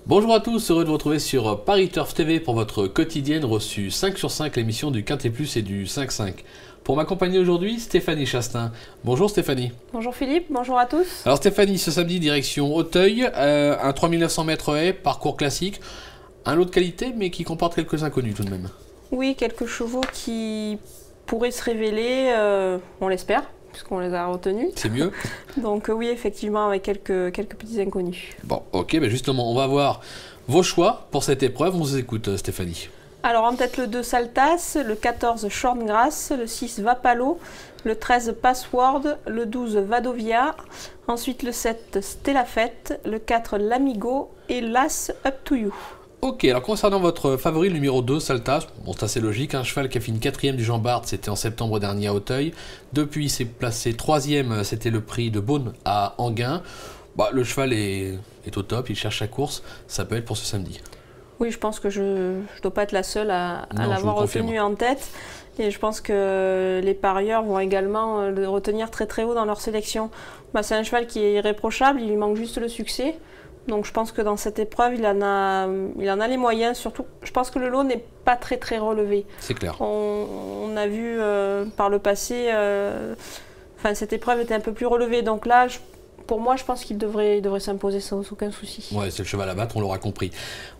Bonjour à tous, heureux de vous retrouver sur Paris Turf TV pour votre quotidienne reçue 5 sur 5, l'émission du Quintet Plus et du 5-5. Pour m'accompagner aujourd'hui, Stéphanie Chastain. Bonjour Stéphanie. Bonjour Philippe, bonjour à tous. Alors Stéphanie, ce samedi, direction Auteuil, un 3900 mètres haies, parcours classique, un lot de qualité mais qui comporte quelques inconnus tout de même. Oui, quelques chevaux qui pourraient se révéler, on l'espère, puisqu'on les a retenus. C'est mieux. Donc oui, effectivement, avec quelques petits inconnus. Bon, ok, ben justement, on va voir vos choix pour cette épreuve. On vous écoute Stéphanie. Alors en tête le 2 Saltas, le 14 Shortgrass, le 6 Vapalo, le 13 Password, le 12 Vadovia, ensuite le 7 Stella Fête, le 4 Lamigo et l'As Up to You. Ok, alors concernant votre favori, le numéro 2, Saltas, bon c'est assez logique, un cheval qui a fini 4e du Jean Bart, c'était en septembre dernier à Auteuil. Depuis il s'est placé 3e, c'était le prix de Beaune à Enghien. Bah, le cheval est au top, il cherche sa course, ça peut être pour ce samedi. Oui, je pense que je ne dois pas être la seule à l'avoir retenu en tête. Et je pense que les parieurs vont également le retenir très très haut dans leur sélection. Bah, c'est un cheval qui est irréprochable, il lui manque juste le succès. Donc je pense que dans cette épreuve, il en a les moyens. Surtout, je pense que le lot n'est pas très relevé. C'est clair. On a vu par le passé, cette épreuve était un peu plus relevée. Donc là, pour moi, je pense qu'il devrait s'imposer sans aucun souci. Ouais, c'est le cheval à battre, on l'aura compris.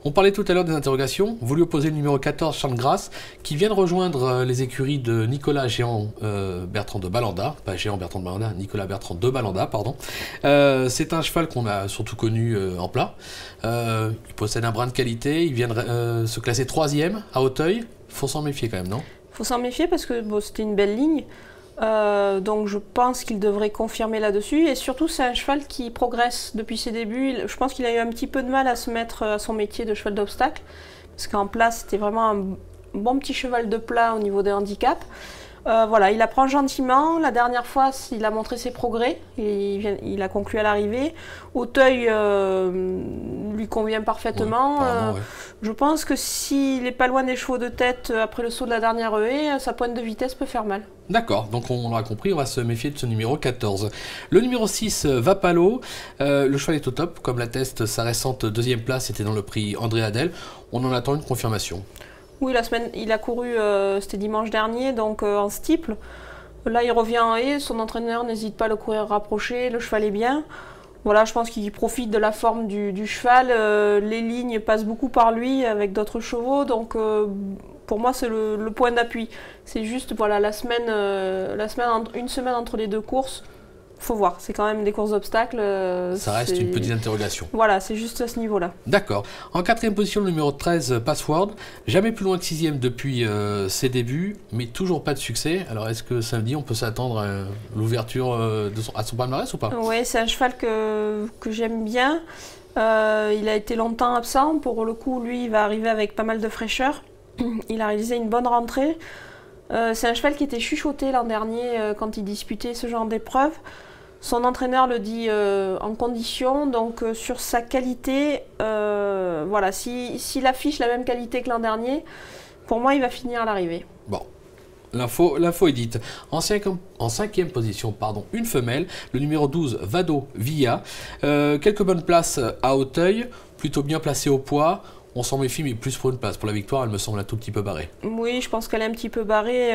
On parlait tout à l'heure des interrogations. Vous lui opposez le numéro 14, Shortgrass, qui vient de rejoindre les écuries de Nicolas Géant Bertrand de Balanda. Pas Géant Bertrand de Balanda, Nicolas Bertrand de Balanda, pardon. C'est un cheval qu'on a surtout connu en plat. Il possède un brin de qualité. Il vient de se classer 3e à Auteuil. Faut s'en méfier quand même, non? Faut s'en méfier parce que bon, c'était une belle ligne. Donc je pense qu'il devrait confirmer là-dessus et surtout c'est un cheval qui progresse depuis ses débuts. Je pense qu'il a eu un petit peu de mal à se mettre à son métier de cheval d'obstacle parce qu'en place c'était vraiment un bon petit cheval de plat au niveau des handicaps. Voilà, il apprend gentiment. La dernière fois, il a montré ses progrès. Il a conclu à l'arrivée. Auteuil lui convient parfaitement. Ouais, je pense que s'il n'est pas loin des chevaux de tête après le saut de la dernière haie, sa pointe de vitesse peut faire mal. D'accord, donc on l'aura compris, on va se méfier de ce numéro 14. Le numéro 6, Vapalo. Le cheval est au top, comme l'atteste sa récente 2e place, c'était dans le prix André Adel. On en attend une confirmation. Oui, la semaine, il a couru, c'était dimanche dernier, donc en steeple. Là, il revient en haie, son entraîneur n'hésite pas à le courir rapproché, le cheval est bien. Voilà, je pense qu'il profite de la forme du cheval. Les lignes passent beaucoup par lui avec d'autres chevaux, donc pour moi, c'est le point d'appui. C'est juste, voilà, une semaine entre les deux courses. Faut voir, c'est quand même des courses d'obstacles. Ça reste une petite interrogation. Voilà, c'est juste à ce niveau-là. D'accord. En 4e position, le numéro 13, Password. Jamais plus loin que 6e depuis ses débuts, mais toujours pas de succès. Alors, est-ce que samedi, on peut s'attendre à l'ouverture à son palmarès ou pas? Oui, c'est un cheval que j'aime bien. Il a été longtemps absent. Pour le coup, lui, il va arriver avec pas mal de fraîcheur. Il a réalisé une bonne rentrée. C'est un cheval qui était chuchoté l'an dernier quand il disputait ce genre d'épreuve. Son entraîneur le dit en condition, donc sur sa qualité, voilà, s'il affiche la même qualité que l'an dernier, pour moi il va finir à l'arrivée. Bon, l'info est dite. En 5e position, pardon, une femelle, le numéro 12, Vadovia. Quelques bonnes places à Auteuil, plutôt bien placée au poids. On s'en méfie, mais plus pour une place. Pour la victoire, elle me semble un tout petit peu barrée. Oui, je pense qu'elle est un petit peu barrée.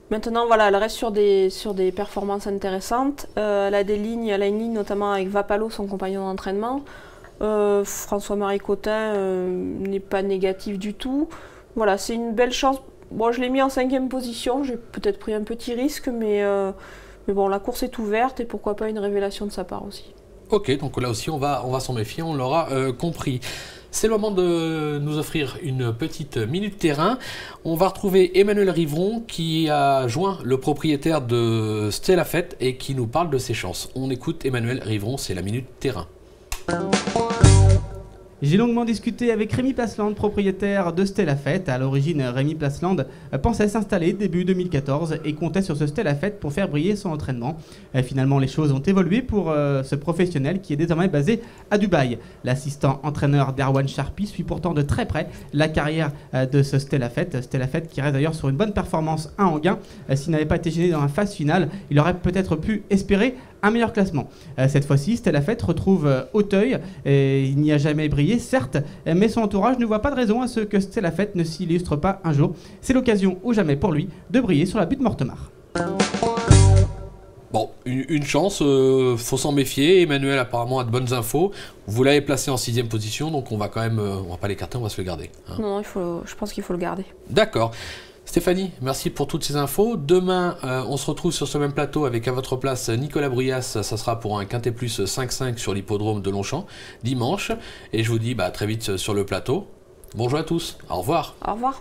Maintenant, voilà, elle reste sur des performances intéressantes. Elle a une ligne notamment avec Vapalo, son compagnon d'entraînement. François-Marie Cotin n'est pas négatif du tout. Voilà, c'est une belle chance. Bon, je l'ai mis en 5e position. J'ai peut-être pris un petit risque, mais bon, la course est ouverte et pourquoi pas une révélation de sa part aussi. Ok, donc là aussi, on va s'en méfier, on l'aura compris. C'est le moment de nous offrir une petite minute terrain. On va retrouver Emmanuel Rivron qui a joint le propriétaire de Stella Fête et qui nous parle de ses chances. On écoute Emmanuel Rivron, c'est la minute terrain. J'ai longuement discuté avec Rémi Placeland, propriétaire de Stella Fête. À l'origine, Rémi Placeland pensait s'installer début 2014 et comptait sur ce Stella Fête pour faire briller son entraînement. Finalement, les choses ont évolué pour ce professionnel qui est désormais basé à Dubaï. L'assistant entraîneur d'Erwan Charpy suit pourtant de très près la carrière de ce Stella Fête. Stella Fête qui reste d'ailleurs sur une bonne performance à Enghien. S'il n'avait pas été gêné dans la phase finale, il aurait peut-être pu espérer un meilleur classement. Cette fois-ci, Stella Fête retrouve Auteuil. Il n'y a jamais brillé, certes, mais son entourage ne voit pas de raison à ce que Stella Fête ne s'illustre pas un jour. C'est l'occasion ou jamais pour lui de briller sur la butte Mortemart. Bon, une chance, faut s'en méfier. Emmanuel apparemment a de bonnes infos. Vous l'avez placé en 6e position, donc on va quand même, on va pas l'écarter, on va se le garder. Hein. Non, je pense qu'il faut le garder. D'accord. Stéphanie, merci pour toutes ces infos. Demain, on se retrouve sur ce même plateau avec à votre place Nicolas Bruyas. Ça sera pour un Quintet Plus 5-5 sur l'hippodrome de Longchamp, dimanche. Et je vous dis très vite sur le plateau. Bonjour à tous, au revoir. Au revoir.